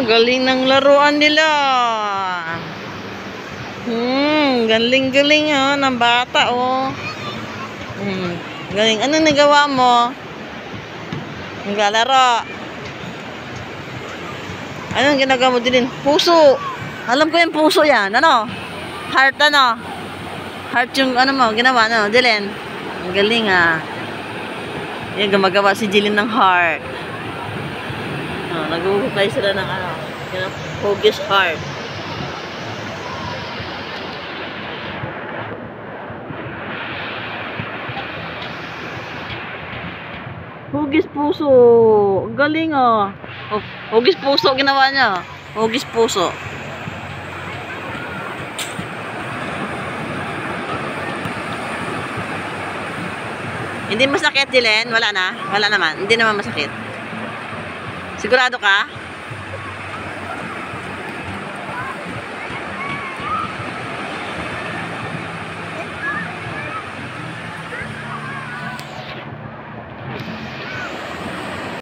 galing ng laruan nila. Galing-galing ng bata galing. Anong nagawa mo? Naglalaro. Anong ginagawa mo din? Puso. Alam ko yung puso yan. Ano? Heart ano? Heart yung ano mo, ginawa Dylan. Ang galing Yan, gumagawa si Jilin ng heart. Nag-uhukay sila ng huggish heart. Hugis puso. Ang galing hugis puso ginawa niya. Hugis puso. Hindi masakit, Dylan? Wala na? Wala naman. Hindi naman masakit. Sigurado ka?